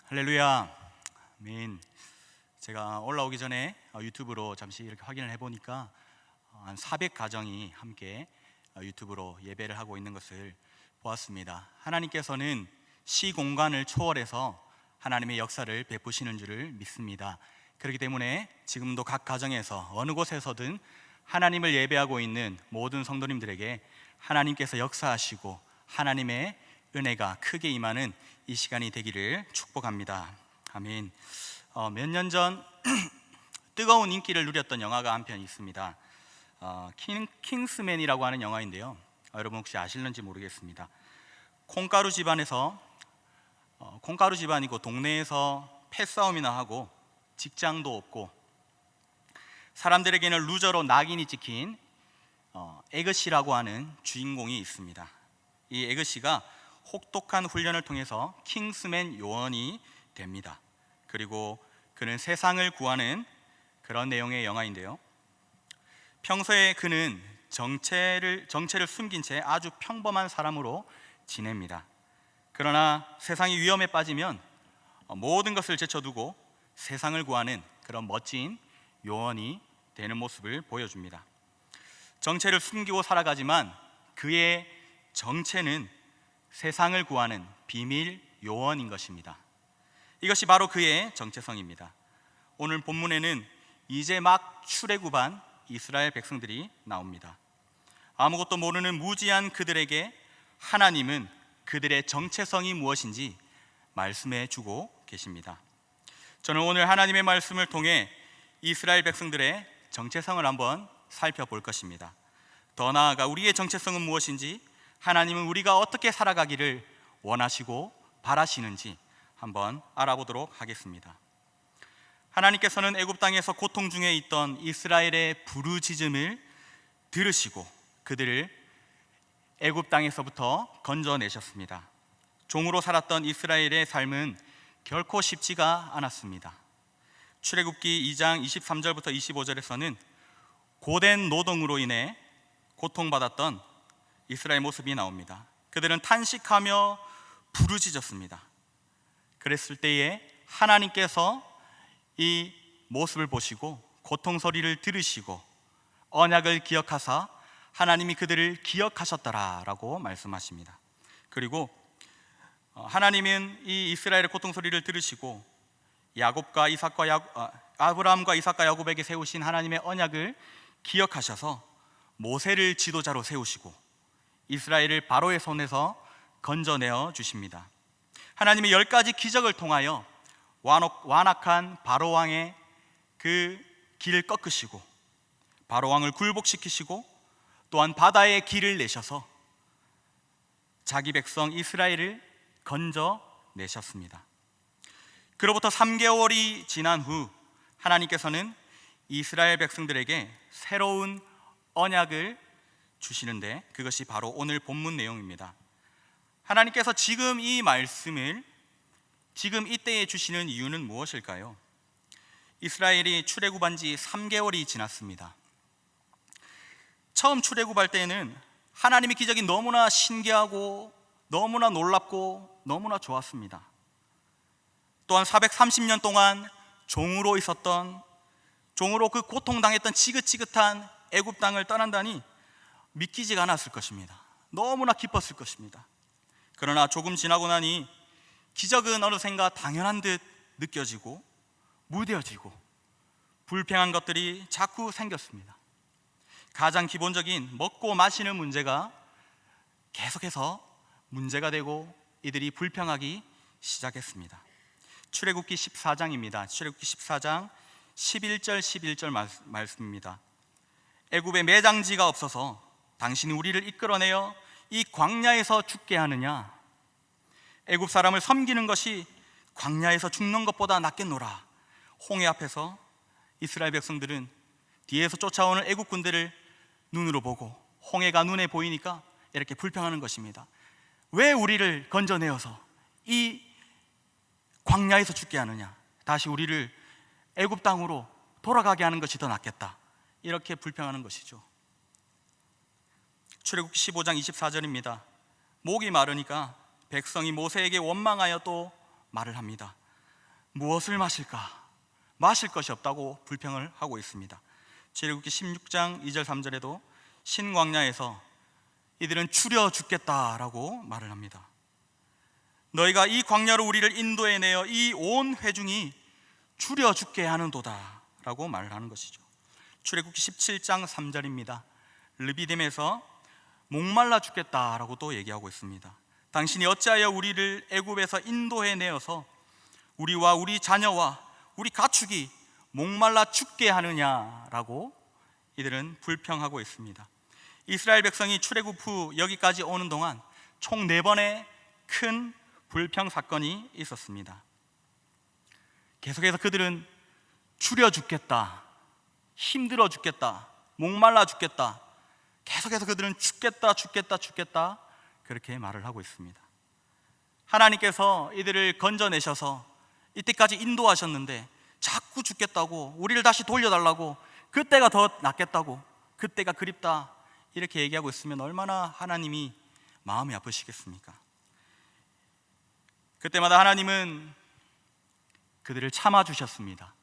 할렐루야. 아멘. 제가 올라오기 전에 유튜브로 잠시 이렇게 확인을 해보니까 한 400가정이 함께 유튜브로 예배를 하고 있는 것을 보았습니다. 하나님께서는 시공간을 초월해서 하나님의 역사를 베푸시는 줄을 믿습니다. 그렇기 때문에 지금도 각 가정에서 어느 곳에서든 하나님을 예배하고 있는 모든 성도님들에게 하나님께서 역사하시고 하나님의 은혜가 크게 임하는 이 시간이 되기를 축복합니다. 아멘. 몇 년 전 뜨거운 인기를 누렸던 영화가 한 편 있습니다. 킹스맨이라고 하는 영화인데요. 여러분 혹시 아실는지 모르겠습니다. 콩가루 집안이고 동네에서 패싸움이나 하고 직장도 없고 사람들에게는 루저로 낙인이 찍힌 에그씨라고 하는 주인공이 있습니다. 이 에그씨가 혹독한 훈련을 통해서 킹스맨 요원이 됩니다. 그리고 그는 세상을 구하는 그런 내용의 영화인데요, 평소에 그는 정체를 숨긴 채 아주 평범한 사람으로 지냅니다. 그러나 세상이 위험에 빠지면 모든 것을 제쳐두고 세상을 구하는 그런 멋진 요원이 되는 모습을 보여줍니다. 정체를 숨기고 살아가지만 그의 정체는 세상을 구하는 비밀 요원인 것입니다. 이것이 바로 그의 정체성입니다. 오늘 본문에는 이제 막 출애굽한 이스라엘 백성들이 나옵니다. 아무것도 모르는 무지한 그들에게 하나님은 그들의 정체성이 무엇인지 말씀해 주고 계십니다. 저는 오늘 하나님의 말씀을 통해 이스라엘 백성들의 정체성을 한번 살펴볼 것입니다. 더 나아가 우리의 정체성은 무엇인지, 하나님은 우리가 어떻게 살아가기를 원하시고 바라시는지 한번 알아보도록 하겠습니다. 하나님께서는 애굽 땅에서 고통 중에 있던 이스라엘의 부르짖음을 들으시고 그들을 애굽 땅에서부터 건져내셨습니다. 종으로 살았던 이스라엘의 삶은 결코 쉽지가 않았습니다. 출애굽기 2장 23절부터 25절에서는 고된 노동으로 인해 고통받았던 이스라엘 모습이 나옵니다. 그들은 탄식하며 부르짖었습니다. 그랬을 때에 하나님께서 이 모습을 보시고 고통 소리를 들으시고 언약을 기억하사 하나님이 그들을 기억하셨더라라고 말씀하십니다. 그리고 하나님은 이 이스라엘의 고통 소리를 들으시고 아브라함과 이삭과 야곱에게 세우신 하나님의 언약을 기억하셔서 모세를 지도자로 세우시고 이스라엘을 바로의 손에서 건져내어 주십니다. 하나님의 10가지 기적을 통하여 완악한 바로왕의 그 길을 꺾으시고 바로왕을 굴복시키시고 또한 바다의 길을 내셔서 자기 백성 이스라엘을 건져내셨습니다. 그로부터 3개월이 지난 후 하나님께서는 이스라엘 백성들에게 새로운 언약을 주시는데 그것이 바로 오늘 본문 내용입니다. 하나님께서 지금 이 말씀을 지금 이때에 주시는 이유는 무엇일까요? 이스라엘이 출애굽한 지 3개월이 지났습니다. 처음 출애굽할 때에는 하나님의 기적이 너무나 신기하고 너무나 놀랍고 너무나 좋았습니다. 또한 430년 동안 종으로 그 고통당했던 지긋지긋한 애굽 땅을 떠난다니 믿기지가 않았을 것입니다. 너무나 기뻤을 것입니다. 그러나 조금 지나고 나니 기적은 어느샌가 당연한 듯 느껴지고 무뎌지고 불평한 것들이 자꾸 생겼습니다. 가장 기본적인 먹고 마시는 문제가 계속해서 문제가 되고 이들이 불평하기 시작했습니다. 출애굽기 14장입니다. 출애굽기 14장 11절 말씀입니다. 애굽에 매장지가 없어서 당신이 우리를 이끌어내어 이 광야에서 죽게 하느냐? 애굽 사람을 섬기는 것이 광야에서 죽는 것보다 낫겠노라. 홍해 앞에서 이스라엘 백성들은 뒤에서 쫓아오는 애굽 군대를 눈으로 보고 홍해가 눈에 보이니까 이렇게 불평하는 것입니다. 왜 우리를 건져내어서 이 광야에서 죽게 하느냐? 다시 우리를 애굽 땅으로 돌아가게 하는 것이 더 낫겠다. 이렇게 불평하는 것이죠. 출애굽기 15장 24절입니다. 목이 마르니까 백성이 모세에게 원망하여 또 말을 합니다. 무엇을 마실까? 마실 것이 없다고 불평을 하고 있습니다. 출애굽기 16장 2절 3절에도 신광야에서 이들은 추려 죽겠다라고 말을 합니다. 너희가 이 광야로 우리를 인도해내어 이 온 회중이 추려 죽게 하는도다 라고 말을 하는 것이죠. 출애굽기 17장 3절입니다. 르비딤에서 목말라 죽겠다라고 또 얘기하고 있습니다. 당신이 어찌하여 우리를 애굽에서 인도해내어서 우리와 우리 자녀와 우리 가축이 목말라 죽게 하느냐라고 이들은 불평하고 있습니다. 이스라엘 백성이 출애굽 후 여기까지 오는 동안 총 4번의 큰 불평 사건이 있었습니다. 계속해서 그들은 추려 죽겠다, 힘들어 죽겠다, 목말라 죽겠다, 계속해서 그들은 죽겠다 그렇게 말을 하고 있습니다. 하나님께서 이들을 건져내셔서 이때까지 인도하셨는데 자꾸 죽겠다고, 우리를 다시 돌려달라고, 그때가 더 낫겠다고, 그때가 그립다 이렇게 얘기하고 있으면 얼마나 하나님이 마음이 아프시겠습니까? 그때마다 하나님은 그들을 참아주셨습니다.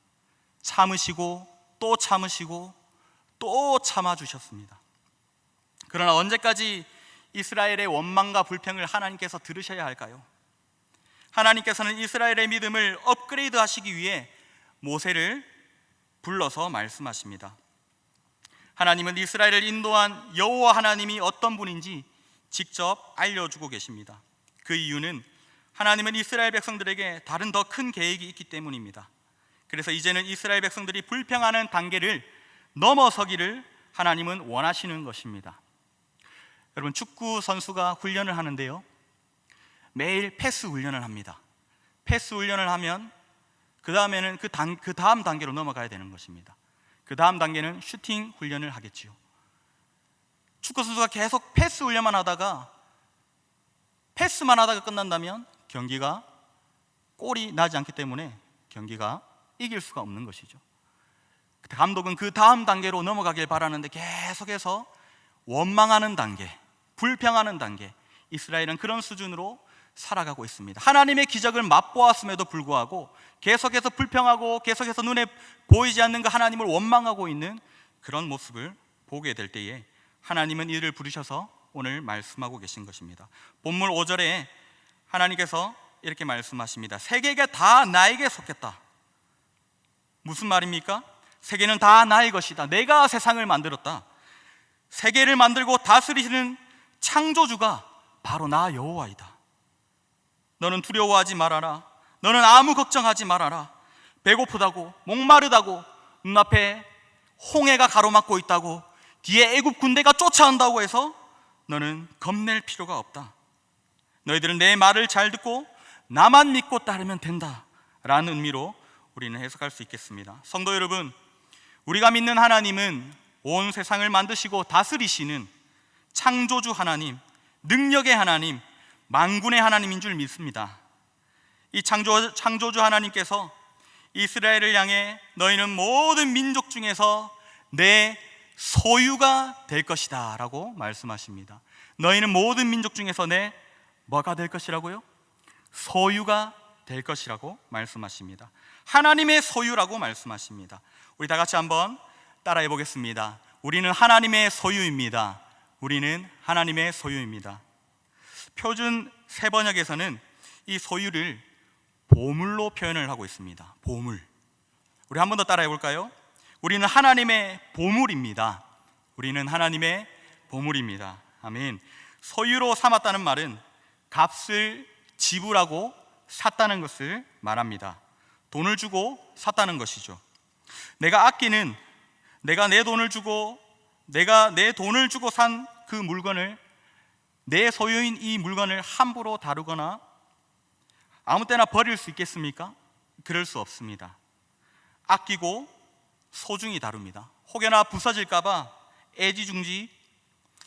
참으시고 또 참으시고 또 참아주셨습니다. 그러나 언제까지 이스라엘의 원망과 불평을 하나님께서 들으셔야 할까요? 하나님께서는 이스라엘의 믿음을 업그레이드 하시기 위해 모세를 불러서 말씀하십니다. 하나님은 이스라엘을 인도한 여호와 하나님이 어떤 분인지 직접 알려주고 계십니다. 그 이유는 하나님은 이스라엘 백성들에게 다른 더 큰 계획이 있기 때문입니다. 그래서 이제는 이스라엘 백성들이 불평하는 단계를 넘어서기를 하나님은 원하시는 것입니다. 여러분, 축구 선수가 훈련을 하는데요, 매일 패스 훈련을 합니다. 패스 훈련을 하면 그 다음에는 그 다음 단계로 넘어가야 되는 것입니다. 그 다음 단계는 슈팅 훈련을 하겠지요. 축구 선수가 계속 패스 훈련만 하다가 패스만 하다가 끝난다면 경기가 골이 나지 않기 때문에 경기가 이길 수가 없는 것이죠. 감독은 그 다음 단계로 넘어가길 바라는데 계속해서 원망하는 단계, 불평하는 단계, 이스라엘은 그런 수준으로 살아가고 있습니다. 하나님의 기적을 맛보았음에도 불구하고 계속해서 불평하고 계속해서 눈에 보이지 않는 그 하나님을 원망하고 있는 그런 모습을 보게 될 때에 하나님은 이를 부르셔서 오늘 말씀하고 계신 것입니다. 본문 5절에 하나님께서 이렇게 말씀하십니다. 세계가 다 나에게 속했다. 무슨 말입니까? 세계는 다 나의 것이다. 내가 세상을 만들었다. 세계를 만들고 다스리시는 창조주가 바로 나 여호와이다. 너는 두려워하지 말아라. 너는 아무 걱정하지 말아라. 배고프다고, 목마르다고, 눈앞에 홍해가 가로막고 있다고, 뒤에 애굽 군대가 쫓아온다고 해서 너는 겁낼 필요가 없다. 너희들은 내 말을 잘 듣고 나만 믿고 따르면 된다 라는 의미로 우리는 해석할 수 있겠습니다. 성도 여러분, 우리가 믿는 하나님은 온 세상을 만드시고 다스리시는 창조주 하나님, 능력의 하나님, 만군의 하나님인 줄 믿습니다. 이 창조주 하나님께서 이스라엘을 향해 너희는 모든 민족 중에서 내 소유가 될 것이다 라고 말씀하십니다. 너희는 모든 민족 중에서 내 뭐가 될 것이라고요? 소유가 될 것이라고 말씀하십니다. 하나님의 소유라고 말씀하십니다. 우리 다 같이 한번 따라해 보겠습니다. 우리는 하나님의 소유입니다. 우리는 하나님의 소유입니다. 표준 세번역에서는 이 소유를 보물로 표현을 하고 있습니다. 보물. 우리 한 번 더 따라해 볼까요? 우리는 하나님의 보물입니다. 우리는 하나님의 보물입니다. 아멘. 소유로 삼았다는 말은 값을 지불하고 샀다는 것을 말합니다. 돈을 주고 샀다는 것이죠. 내가 내 돈을 주고 산 그 물건을, 내 소유인 이 물건을 함부로 다루거나 아무 때나 버릴 수 있겠습니까? 그럴 수 없습니다. 아끼고 소중히 다룹니다. 혹여나 부서질까 봐 애지중지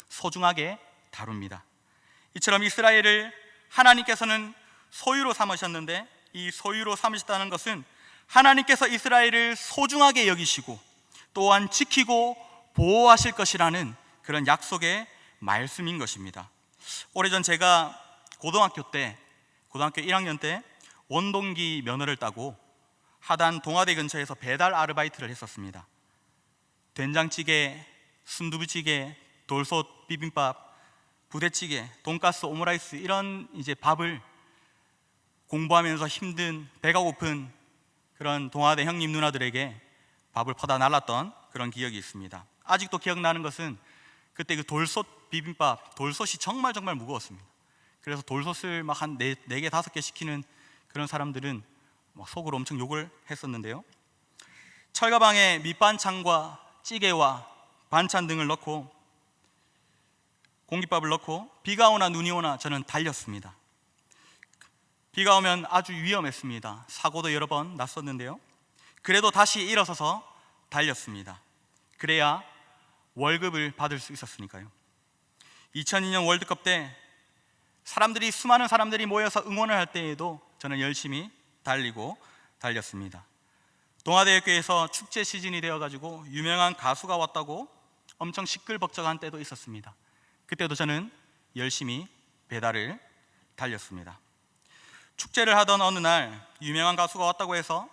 소중하게 다룹니다. 이처럼 이스라엘을 하나님께서는 소유로 삼으셨는데, 이 소유로 삼으셨다는 것은 하나님께서 이스라엘을 소중하게 여기시고 또한 지키고 보호하실 것이라는 그런 약속의 말씀인 것입니다. 오래전 제가 고등학교 1학년 때 원동기 면허를 따고 하단 동아대 근처에서 배달 아르바이트를 했었습니다. 된장찌개, 순두부찌개, 돌솥 비빔밥, 부대찌개, 돈가스, 오므라이스 이런 이제 밥을 공부하면서 힘든 배가 고픈 그런 동아대 형님 누나들에게 밥을 퍼다 날랐던 그런 기억이 있습니다. 아직도 기억나는 것은 그때 그 돌솥 비빔밥, 돌솥이 정말 무거웠습니다. 그래서 돌솥을 막 한 4개, 5개 시키는 그런 사람들은 막 속으로 엄청 욕을 했었는데요. 철가방에 밑반찬과 찌개와 반찬 등을 넣고 공깃밥을 넣고 비가 오나 눈이 오나 저는 달렸습니다. 비가 오면 아주 위험했습니다. 사고도 여러 번 났었는데요. 그래도 다시 일어서서 달렸습니다. 그래야 월급을 받을 수 있었으니까요. 2002년 월드컵 때 수많은 사람들이 모여서 응원을 할 때에도 저는 열심히 달렸습니다. 동아대학교에서 축제 시즌이 되어가지고 유명한 가수가 왔다고 엄청 시끌벅적한 때도 있었습니다. 그때도 저는 열심히 배달을 달렸습니다. 축제를 하던 어느 날 유명한 가수가 왔다고 해서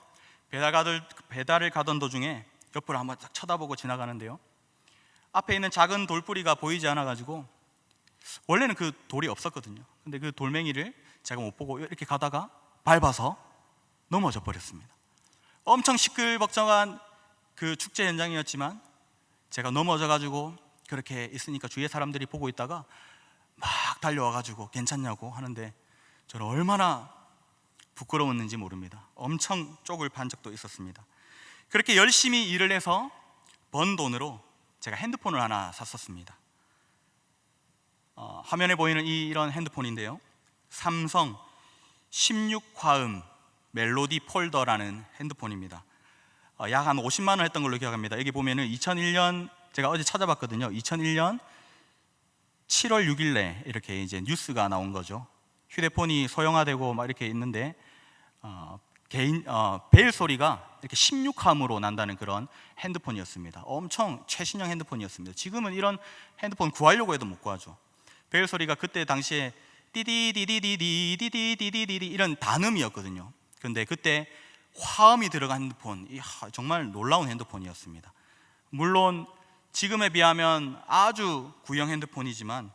배달을 가던 도중에 옆으로 한번 딱 쳐다보고 지나가는데요. 앞에 있는 작은 돌뿌리가 보이지 않아가지고, 원래는 그 돌이 없었거든요. 근데 그 돌멩이를 제가 못 보고 이렇게 가다가 밟아서 넘어져 버렸습니다. 엄청 시끌벅적한 그 축제 현장이었지만 제가 넘어져가지고 그렇게 있으니까 주위에 사람들이 보고 있다가 막 달려와가지고 괜찮냐고 하는데 저는 얼마나 부끄러웠는지 모릅니다. 엄청 쪽을 판 적도 있었습니다. 그렇게 열심히 일을 해서 번 돈으로 제가 핸드폰을 하나 샀었습니다. 화면에 보이는 이런 핸드폰인데요, 삼성 16화음 멜로디 폴더라는 핸드폰입니다. 약 한 50만 원 했던 걸로 기억합니다. 여기 보면은 2001년, 제가 어제 찾아봤거든요. 2001년 7월 6일에 이렇게 이제 뉴스가 나온 거죠. 휴대폰이 소형화되고 막 이렇게 있는데 벨 소리가 이렇게 16함으로 난다는 그런 핸드폰이었습니다. 엄청 최신형 핸드폰이었습니다. 지금은 이런 핸드폰 구하려고 해도 못 구하죠. 벨 소리가 그때 당시에 띠디디디디디디디디디디 이런 단음이었거든요. 근데 그때 화음이 들어간 핸드폰, 정말 놀라운 핸드폰이었습니다. 물론 지금에 비하면 아주 구형 핸드폰이지만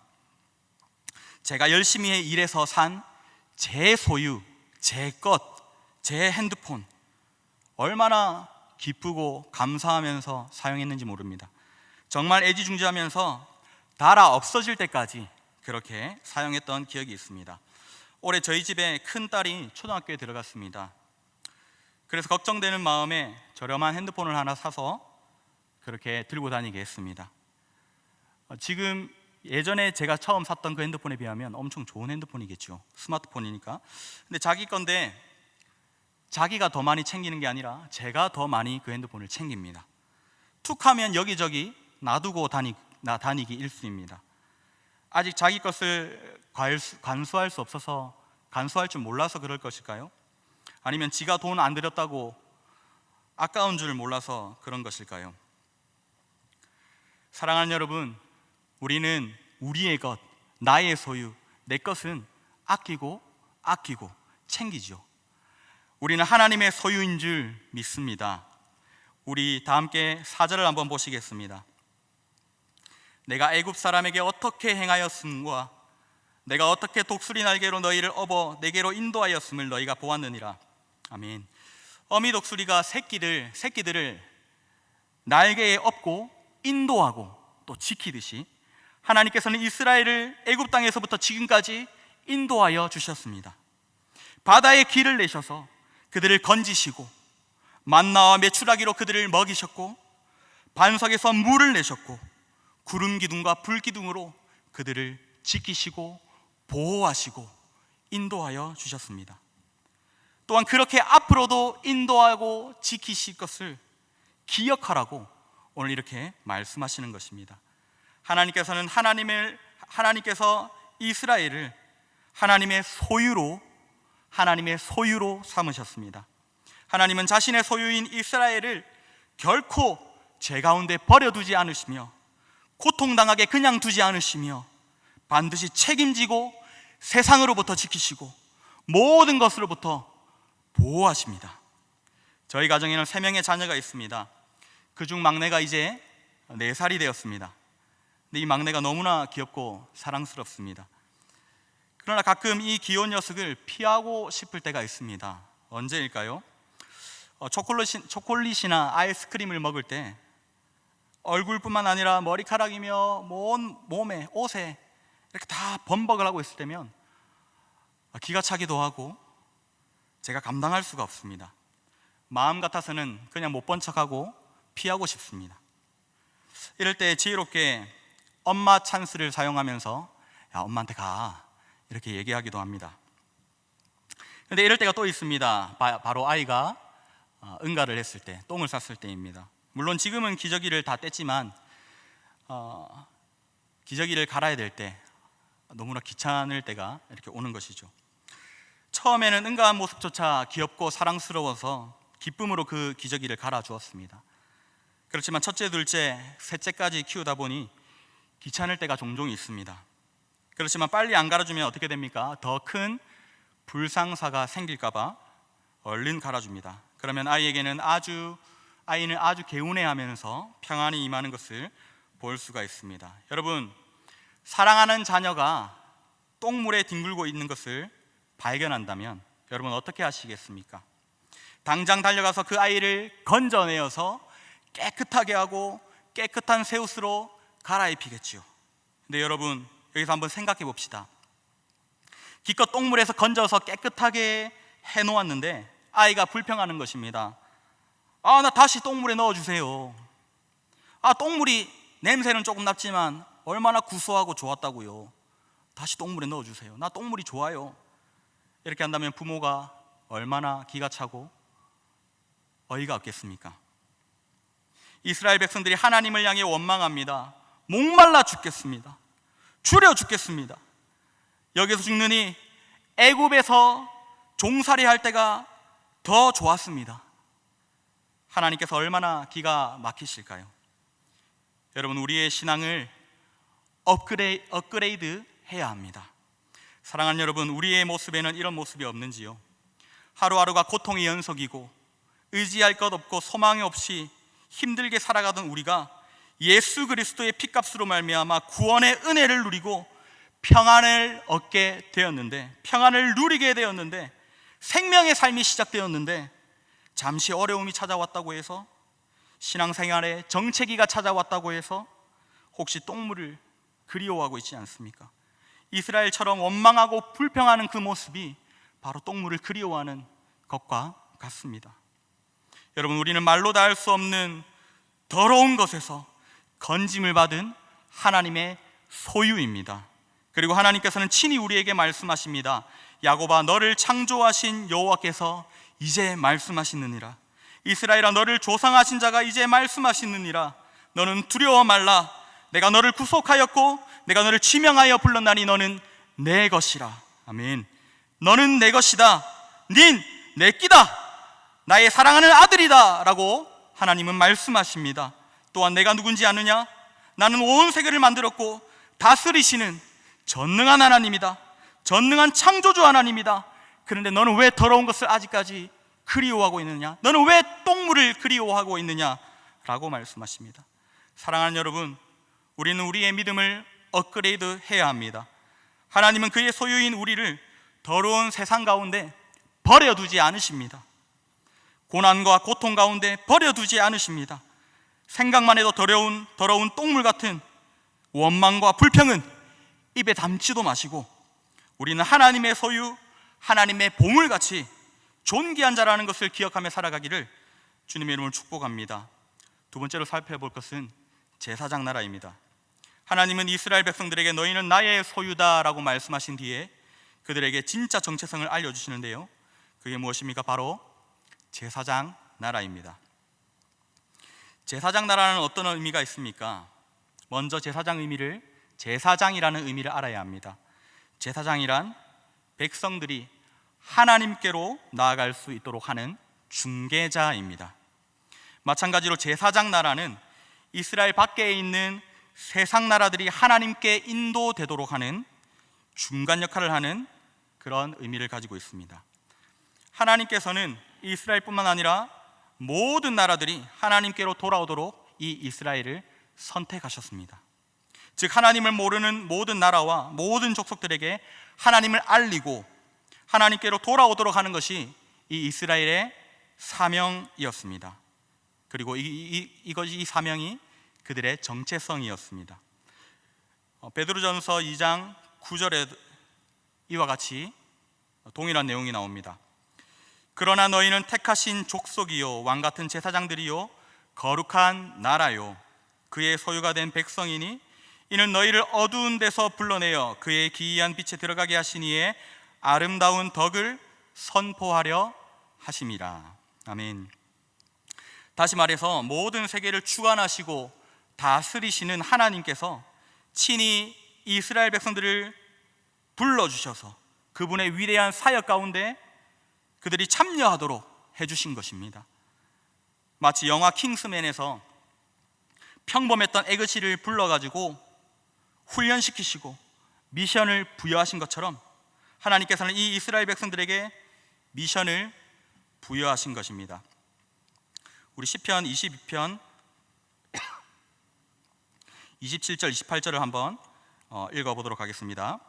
제가 열심히 일해서 산 제 소유, 제 것, 제 핸드폰, 얼마나 기쁘고 감사하면서 사용했는지 모릅니다. 정말 애지중지하면서 달아 없어질 때까지 그렇게 사용했던 기억이 있습니다. 올해 저희 집에 큰 딸이 초등학교에 들어갔습니다. 그래서 걱정되는 마음에 저렴한 핸드폰을 하나 사서 그렇게 들고 다니게 했습니다. 지금 예전에 제가 처음 샀던 그 핸드폰에 비하면 엄청 좋은 핸드폰이겠죠. 스마트폰이니까. 근데 자기 건데 자기가 더 많이 챙기는 게 아니라 제가 더 많이 그 핸드폰을 챙깁니다. 툭 하면 여기저기 놔두고 다니기 일쑤입니다. 아직 자기 것을 간수할 수 없어서, 간수할 줄 몰라서 그럴 것일까요? 아니면 지가 돈 안 들였다고 아까운 줄 몰라서 그런 것일까요? 사랑하는 여러분, 우리는 우리의 것, 나의 소유, 내 것은 아끼고 챙기죠. 우리는 하나님의 소유인 줄 믿습니다. 우리 다 함께 4절을 한번 보시겠습니다. 내가 애굽 사람에게 어떻게 행하였음과 내가 어떻게 독수리 날개로 너희를 업어 내게로 인도하였음을 너희가 보았느니라. 아멘. 어미 독수리가 새끼들을 날개에 업고 인도하고 또 지키듯이 하나님께서는 이스라엘을 애굽 땅에서부터 지금까지 인도하여 주셨습니다. 바다에 길을 내셔서 그들을 건지시고 만나와 메추라기로 그들을 먹이셨고 반석에서 물을 내셨고 구름 기둥과 불 기둥으로 그들을 지키시고 보호하시고 인도하여 주셨습니다. 또한 그렇게 앞으로도 인도하고 지키실 것을 기억하라고 오늘 이렇게 말씀하시는 것입니다. 하나님께서 이스라엘을 하나님의 소유로 삼으셨습니다. 하나님은 자신의 소유인 이스라엘을 결코 죄 가운데 버려두지 않으시며 고통당하게 그냥 두지 않으시며 반드시 책임지고 세상으로부터 지키시고 모든 것으로부터 보호하십니다. 저희 가정에는 3명의 자녀가 있습니다. 그중 막내가 이제 4살이 되었습니다. 근데 이 막내가 너무나 귀엽고 사랑스럽습니다. 그러나 가끔 이 귀여운 녀석을 피하고 싶을 때가 있습니다. 언제일까요? 초콜릿이나 아이스크림을 먹을 때 얼굴뿐만 아니라 머리카락이며 몸에, 옷에 이렇게 다 범벅을 하고 있을 때면 기가 차기도 하고 제가 감당할 수가 없습니다. 마음 같아서는 그냥 못 본 척하고 피하고 싶습니다. 이럴 때 지혜롭게 엄마 찬스를 사용하면서 야, 엄마한테 가, 이렇게 얘기하기도 합니다. 그런데 이럴 때가 또 있습니다. 바로 아이가 응가를 했을 때, 똥을 쌌을 때입니다. 물론 지금은 기저귀를 다 뗐지만 기저귀를 갈아야 될 때 너무나 귀찮을 때가 이렇게 오는 것이죠. 처음에는 응가한 모습조차 귀엽고 사랑스러워서 기쁨으로 그 기저귀를 갈아주었습니다. 그렇지만 첫째, 둘째, 셋째까지 키우다 보니 귀찮을 때가 종종 있습니다. 그렇지만 빨리 안 갈아주면 어떻게 됩니까? 더 큰 불상사가 생길까봐 얼른 갈아줍니다. 그러면 아이는 아주 개운해하면서 평안히 임하는 것을 볼 수가 있습니다. 여러분, 사랑하는 자녀가 똥물에 뒹굴고 있는 것을 발견한다면 여러분 어떻게 하시겠습니까? 당장 달려가서 그 아이를 건져내어서 깨끗하게 하고 깨끗한 새 옷으로 갈아입히겠지요. 근데 여러분, 여기서 한번 생각해 봅시다. 기껏 똥물에서 건져서 깨끗하게 해놓았는데 아이가 불평하는 것입니다. 나 다시 똥물에 넣어주세요. 똥물이 냄새는 조금 났지만 얼마나 구수하고 좋았다고요. 다시 똥물에 넣어주세요. 나 똥물이 좋아요. 이렇게 한다면 부모가 얼마나 기가 차고 어이가 없겠습니까? 이스라엘 백성들이 하나님을 향해 원망합니다. 목말라 죽겠습니다. 줄여 죽겠습니다. 여기서 죽느니 애굽에서 종살이 할 때가 더 좋았습니다. 하나님께서 얼마나 기가 막히실까요? 여러분, 우리의 신앙을 업그레이드 해야 합니다. 사랑하는 여러분, 우리의 모습에는 이런 모습이 없는지요? 하루하루가 고통의 연속이고 의지할 것 없고 소망이 없이 힘들게 살아가던 우리가 예수 그리스도의 피값으로 말미암아 구원의 은혜를 누리고 평안을 얻게 되었는데, 평안을 누리게 되었는데, 생명의 삶이 시작되었는데 잠시 어려움이 찾아왔다고 해서, 신앙생활에 정체기가 찾아왔다고 해서 혹시 똥물을 그리워하고 있지 않습니까? 이스라엘처럼 원망하고 불평하는 그 모습이 바로 똥물을 그리워하는 것과 같습니다. 여러분, 우리는 말로 다 할 수 없는 더러운 것에서 건짐을 받은 하나님의 소유입니다. 그리고 하나님께서는 친히 우리에게 말씀하십니다. 야곱아, 너를 창조하신 여호와께서 이제 말씀하시느니라. 이스라엘아, 너를 조상하신 자가 이제 말씀하시느니라. 너는 두려워 말라. 내가 너를 구속하였고 내가 너를 지명하여 불렀나니 너는 내 것이라. 아멘. 너는 내 것이다. 닌 내 끼다. 나의 사랑하는 아들이다 라고 하나님은 말씀하십니다. 또한 내가 누군지 아느냐? 나는 온 세계를 만들었고 다스리시는 전능한 하나님이다. 전능한 창조주 하나님이다. 그런데 너는 왜 더러운 것을 아직까지 그리워하고 있느냐? 너는 왜 똥물을 그리워하고 있느냐? 라고 말씀하십니다. 사랑하는 여러분, 우리는 우리의 믿음을 업그레이드 해야 합니다. 하나님은 그의 소유인 우리를 더러운 세상 가운데 버려두지 않으십니다. 고난과 고통 가운데 버려두지 않으십니다. 생각만 해도 더러운 똥물 같은 원망과 불평은 입에 담지도 마시고 우리는 하나님의 소유, 하나님의 보물같이 존귀한 자라는 것을 기억하며 살아가기를 주님의 이름으로 축복합니다. 두 번째로 살펴볼 것은 제사장 나라입니다. 하나님은 이스라엘 백성들에게 너희는 나의 소유다 라고 말씀하신 뒤에 그들에게 진짜 정체성을 알려주시는데요, 그게 무엇입니까? 바로 제사장 나라입니다. 제사장 나라는 어떤 의미가 있습니까? 먼저 제사장이라는 의미를 알아야 합니다. 제사장이란 백성들이 하나님께로 나아갈 수 있도록 하는 중개자입니다. 마찬가지로 제사장 나라는 이스라엘 밖에 있는 세상 나라들이 하나님께 인도되도록 하는 중간 역할을 하는 그런 의미를 가지고 있습니다. 하나님께서는 이스라엘뿐만 아니라 모든 나라들이 하나님께로 돌아오도록 이 이스라엘을 선택하셨습니다. 즉 하나님을 모르는 모든 나라와 모든 족속들에게 하나님을 알리고 하나님께로 돌아오도록 하는 것이 이 이스라엘의 사명이었습니다. 그리고 이 사명이 그들의 정체성이었습니다. 베드로전서 2장 9절에 이와 같이 동일한 내용이 나옵니다. 그러나 너희는 택하신 족속이요 왕같은 제사장들이요 거룩한 나라요 그의 소유가 된 백성이니 이는 너희를 어두운 데서 불러내어 그의 기이한 빛에 들어가게 하시니에 아름다운 덕을 선포하려 하심이라. 아멘. 다시 말해서 모든 세계를 주관하시고 다스리시는 하나님께서 친히 이스라엘 백성들을 불러주셔서 그분의 위대한 사역 가운데 그들이 참여하도록 해주신 것입니다. 마치 영화 킹스맨에서 평범했던 에그시를 불러가지고 훈련시키시고 미션을 부여하신 것처럼 하나님께서는 이 이스라엘 백성들에게 미션을 부여하신 것입니다. 우리 시편 22편 27절 28절을 한번 읽어보도록 하겠습니다.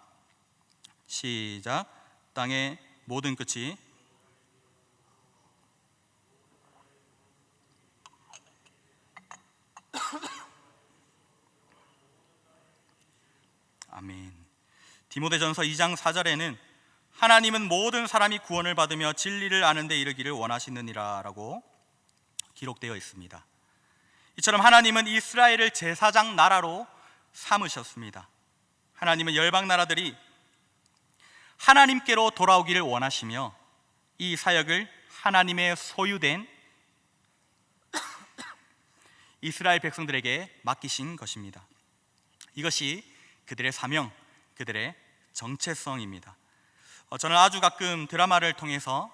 시작. 땅의 모든 끝이 아멘. 디모데전서 2장 4절에는 하나님은 모든 사람이 구원을 받으며 진리를 아는 데 이르기를 원하시느니라 라고 기록되어 있습니다. 이처럼 하나님은 이스라엘을 제사장 나라로 삼으셨습니다. 하나님은 열방 나라들이 하나님께로 돌아오기를 원하시며 이 사역을 하나님의 소유된 이스라엘 백성들에게 맡기신 것입니다. 이것이 그들의 사명, 그들의 정체성입니다. 저는 아주 가끔 드라마를 통해서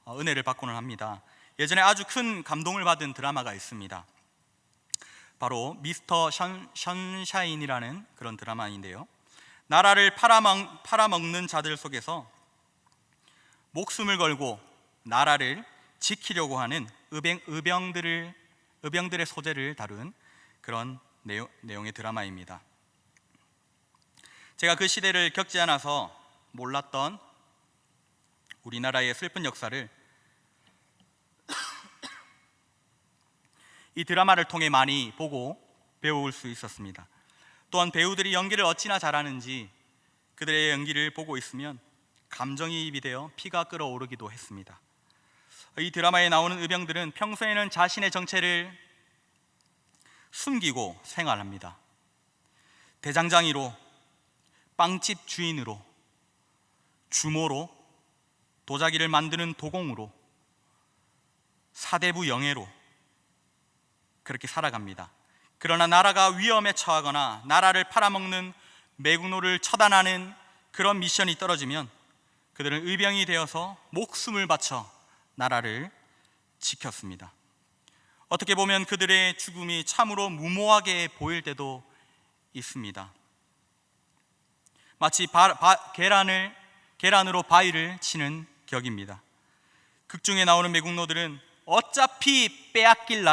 은혜를 받고는 합니다. 예전에 아주 큰 감동을 받은 드라마가 있습니다. 바로 미스터 션샤인이라는 그런 드라마인데요, 나라를 팔아먹는 자들 속에서 목숨을 걸고 나라를 지키려고 하는 의병들의 소재를 다룬 그런 내용의 드라마입니다. 제가 그 시대를 겪지 않아서 몰랐던 우리나라의 슬픈 역사를 이 드라마를 통해 많이 보고 배울 수 있었습니다. 또한 배우들이 연기를 어찌나 잘하는지 그들의 연기를 보고 있으면 감정이입이 되어 피가 끓어오르기도 했습니다. 이 드라마에 나오는 의병들은 평소에는 자신의 정체를 숨기고 생활합니다. 대장장이로, 빵집 주인으로, 주모로, 도자기를 만드는 도공으로, 사대부 영예로 그렇게 살아갑니다. 그러나 나라가 위험에 처하거나 나라를 팔아먹는 매국노를 처단하는 그런 미션이 떨어지면 그들은 의병이 되어서 목숨을 바쳐 나라를 지켰습니다. 어떻게 보면 그들의 죽음이 참으로 무모하게 보일 때도 있습니다. 마치 계란으로 바위를 치는 격입니다. 극중에 나오는 매국노들은 어차피 빼앗길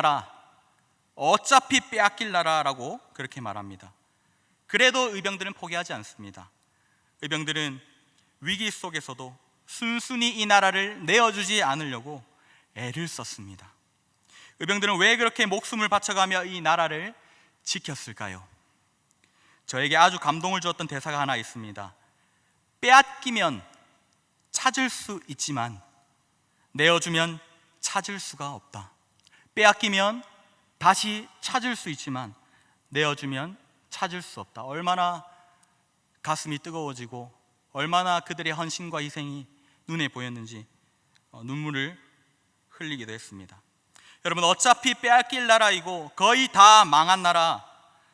나라라고 그렇게 말합니다. 그래도 의병들은 포기하지 않습니다. 의병들은 위기 속에서도 순순히 이 나라를 내어주지 않으려고 애를 썼습니다. 의병들은 왜 그렇게 목숨을 바쳐가며 이 나라를 지켰을까요? 저에게 아주 감동을 주었던 대사가 하나 있습니다. 빼앗기면 찾을 수 있지만 내어주면 찾을 수가 없다. 빼앗기면 다시 찾을 수 있지만 내어주면 찾을 수 없다. 얼마나 가슴이 뜨거워지고 얼마나 그들의 헌신과 희생이 눈에 보였는지 눈물을 흘리기도 했습니다. 여러분, 어차피 빼앗길 나라이고 거의 다 망한 나라,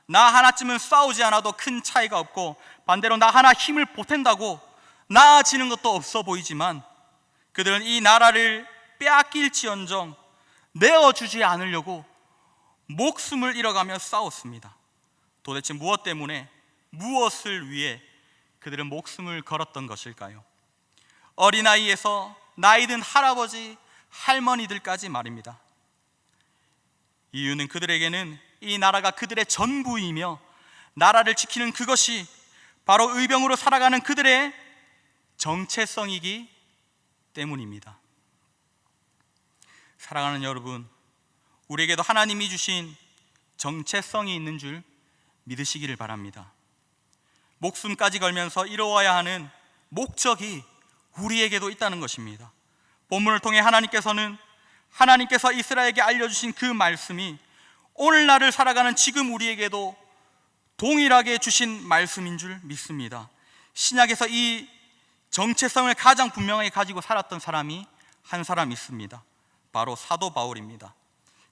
나 하나쯤은 싸우지 않아도 큰 차이가 없고 반대로 나 하나 힘을 보탠다고 나아지는 것도 없어 보이지만 그들은 이 나라를 빼앗길지언정 내어주지 않으려고 목숨을 잃어가며 싸웠습니다. 도대체 무엇 때문에, 무엇을 위해 그들은 목숨을 걸었던 것일까요? 어린아이에서 나이든 할아버지, 할머니들까지 말입니다. 이유는 그들에게는 이 나라가 그들의 전부이며 나라를 지키는 그것이 바로 의병으로 살아가는 그들의 정체성이기 때문입니다. 사랑하는 여러분, 우리에게도 하나님이 주신 정체성이 있는 줄 믿으시기를 바랍니다. 목숨까지 걸면서 이루어야 하는 목적이 우리에게도 있다는 것입니다. 본문을 통해 하나님께서 이스라엘에게 알려주신 그 말씀이 오늘날을 살아가는 지금 우리에게도 동일하게 주신 말씀인 줄 믿습니다. 신약에서 이 정체성을 가장 분명하게 가지고 살았던 사람이 한 사람 있습니다. 바로 사도 바울입니다.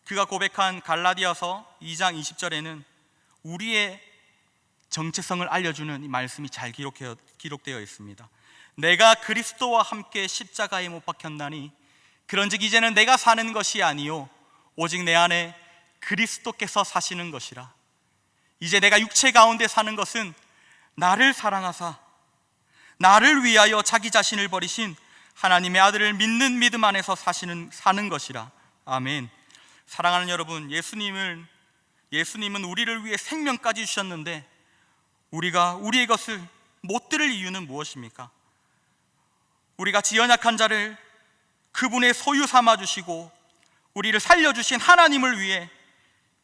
그가 고백한 갈라디아서 2장 20절에는 우리의 정체성을 알려주는 이 말씀이 잘 기록되어 있습니다. 내가 그리스도와 함께 십자가에 못 박혔나니 그런즉 이제는 내가 사는 것이 아니요 오직 내 안에 그리스도께서 사시는 것이라. 이제 내가 육체 가운데 사는 것은 나를 사랑하사 나를 위하여 자기 자신을 버리신 하나님의 아들을 믿는 믿음 안에서 사는 것이라. 아멘. 사랑하는 여러분, 예수님은 우리를 위해 생명까지 주셨는데 우리가 우리의 것을 못 들을 이유는 무엇입니까? 우리같이 연약한 자를 그분의 소유 삼아 주시고 우리를 살려주신 하나님을 위해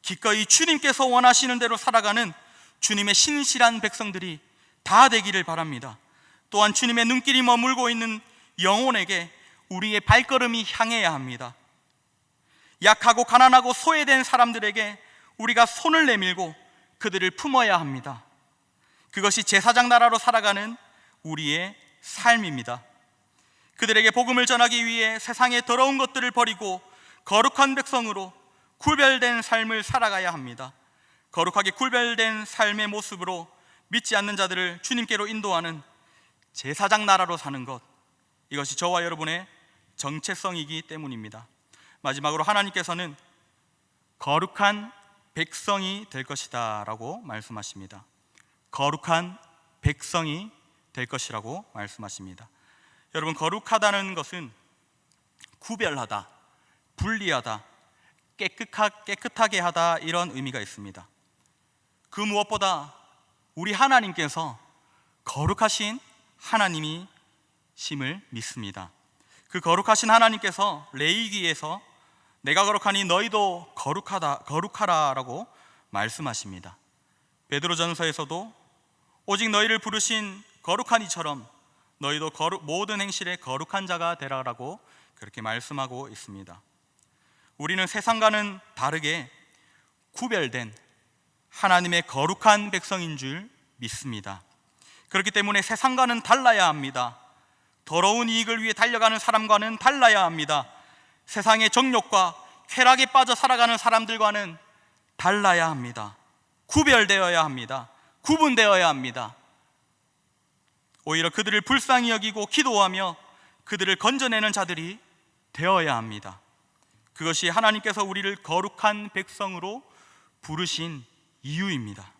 기꺼이 주님께서 원하시는 대로 살아가는 주님의 신실한 백성들이 다 되기를 바랍니다. 또한 주님의 눈길이 머물고 있는 영혼에게 우리의 발걸음이 향해야 합니다. 약하고 가난하고 소외된 사람들에게 우리가 손을 내밀고 그들을 품어야 합니다. 그것이 제사장 나라로 살아가는 우리의 삶입니다. 그들에게 복음을 전하기 위해 세상의 더러운 것들을 버리고 거룩한 백성으로 구별된 삶을 살아가야 합니다. 거룩하게 구별된 삶의 모습으로 믿지 않는 자들을 주님께로 인도하는 제사장 나라로 사는 것, 이것이 저와 여러분의 정체성이기 때문입니다. 마지막으로 하나님께서는 거룩한 백성이 될 것이다 라고 말씀하십니다. 거룩한 백성이 될 것이라고 말씀하십니다. 여러분, 거룩하다는 것은 구별하다, 분리하다, 깨끗하게 하다, 이런 의미가 있습니다. 그 무엇보다 우리 하나님께서 거룩하신 하나님이심을 믿습니다. 그 거룩하신 하나님께서 레위기에서 내가 거룩하니 너희도 거룩하라 라고 말씀하십니다. 베드로전서에서도 오직 너희를 부르신 거룩한 이처럼 너희도 모든 행실에 거룩한 자가 되라라고 그렇게 말씀하고 있습니다. 우리는 세상과는 다르게 구별된 하나님의 거룩한 백성인 줄 믿습니다. 그렇기 때문에 세상과는 달라야 합니다. 더러운 이익을 위해 달려가는 사람과는 달라야 합니다. 세상의 정욕과 쾌락에 빠져 살아가는 사람들과는 달라야 합니다. 구별되어야 합니다. 구분되어야 합니다. 오히려 그들을 불쌍히 여기고 기도하며 그들을 건져내는 자들이 되어야 합니다. 그것이 하나님께서 우리를 거룩한 백성으로 부르신 이유입니다.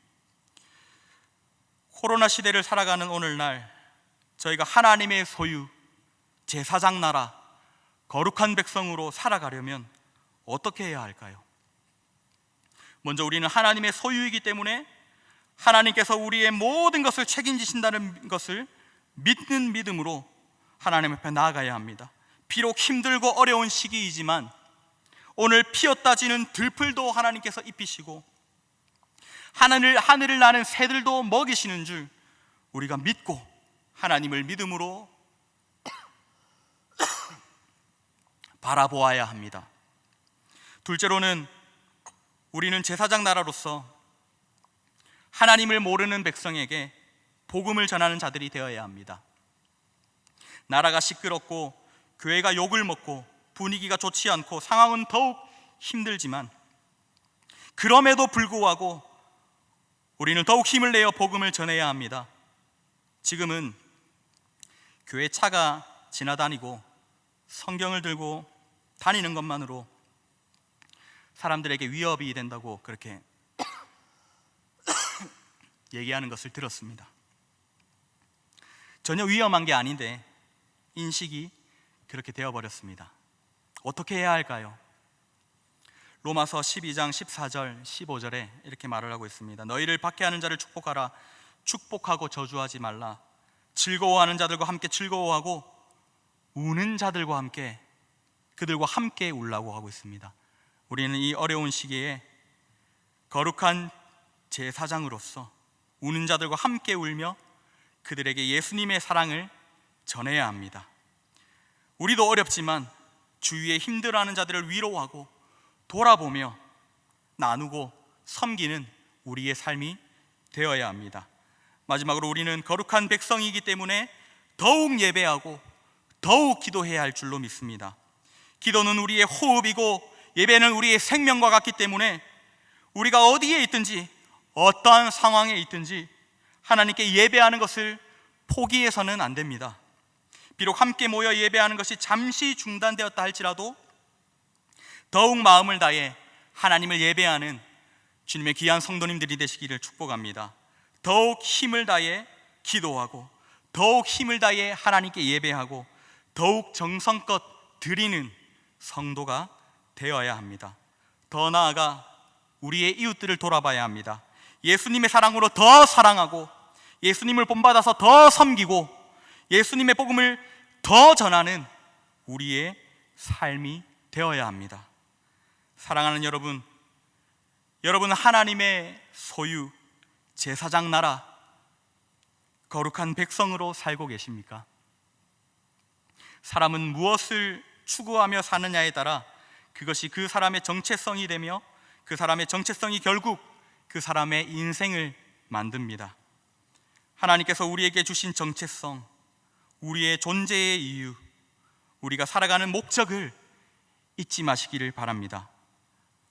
코로나 시대를 살아가는 오늘날 저희가 하나님의 소유, 제사장 나라, 거룩한 백성으로 살아가려면 어떻게 해야 할까요? 먼저 우리는 하나님의 소유이기 때문에 하나님께서 우리의 모든 것을 책임지신다는 것을 믿는 믿음으로 하나님 앞에 나아가야 합니다. 비록 힘들고 어려운 시기이지만 오늘 피었다 지는 들풀도 하나님께서 입히시고 하늘을 나는 새들도 먹이시는 줄 우리가 믿고 하나님을 믿음으로 바라보아야 합니다. 둘째로는 우리는 제사장 나라로서 하나님을 모르는 백성에게 복음을 전하는 자들이 되어야 합니다. 나라가 시끄럽고 교회가 욕을 먹고 분위기가 좋지 않고 상황은 더욱 힘들지만 그럼에도 불구하고 우리는 더욱 힘을 내어 복음을 전해야 합니다. 지금은 교회 차가 지나다니고 성경을 들고 다니는 것만으로 사람들에게 위협이 된다고 그렇게 얘기하는 것을 들었습니다. 전혀 위험한 게 아닌데 인식이 그렇게 되어버렸습니다. 어떻게 해야 할까요? 로마서 12장 14절 15절에 이렇게 말을 하고 있습니다. 너희를 박해하는 자를 축복하라. 축복하고 저주하지 말라. 즐거워하는 자들과 함께 즐거워하고 우는 자들과 함께 그들과 함께 울라고 하고 있습니다. 우리는 이 어려운 시기에 거룩한 제사장으로서 우는 자들과 함께 울며 그들에게 예수님의 사랑을 전해야 합니다. 우리도 어렵지만 주위에 힘들어하는 자들을 위로하고 돌아보며 나누고 섬기는 우리의 삶이 되어야 합니다. 마지막으로 우리는 거룩한 백성이기 때문에 더욱 예배하고 더욱 기도해야 할 줄로 믿습니다. 기도는 우리의 호흡이고 예배는 우리의 생명과 같기 때문에 우리가 어디에 있든지 어떠한 상황에 있든지 하나님께 예배하는 것을 포기해서는 안 됩니다. 비록 함께 모여 예배하는 것이 잠시 중단되었다 할지라도 더욱 마음을 다해 하나님을 예배하는 주님의 귀한 성도님들이 되시기를 축복합니다. 더욱 힘을 다해 기도하고 더욱 힘을 다해 하나님께 예배하고 더욱 정성껏 드리는 성도가 되어야 합니다. 더 나아가 우리의 이웃들을 돌아봐야 합니다. 예수님의 사랑으로 더 사랑하고 예수님을 본받아서 더 섬기고 예수님의 복음을 더 전하는 우리의 삶이 되어야 합니다. 사랑하는 여러분, 여러분은 하나님의 소유, 제사장 나라, 거룩한 백성으로 살고 계십니까? 사람은 무엇을 추구하며 사느냐에 따라 그것이 그 사람의 정체성이 되며 그 사람의 정체성이 결국 그 사람의 인생을 만듭니다. 하나님께서 우리에게 주신 정체성, 우리의 존재의 이유, 우리가 살아가는 목적을 잊지 마시기를 바랍니다.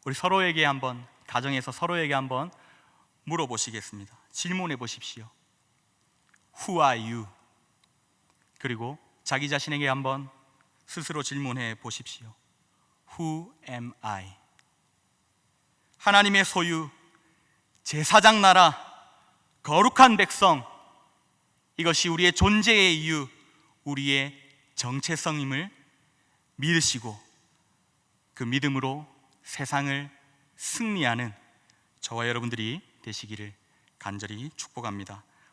우리 서로에게 한번, 가정에서 서로에게 한번 물어보시겠습니다. 질문해 보십시오. Who are you? 그리고 자기 자신에게 한번 스스로 질문해 보십시오. Who am I? 하나님의 소유, 제사장 나라, 거룩한 백성, 이것이 우리의 존재의 이유, 우리의 정체성임을 믿으시고 그 믿음으로 세상을 승리하는 저와 여러분들이 되시기를 간절히 축복합니다.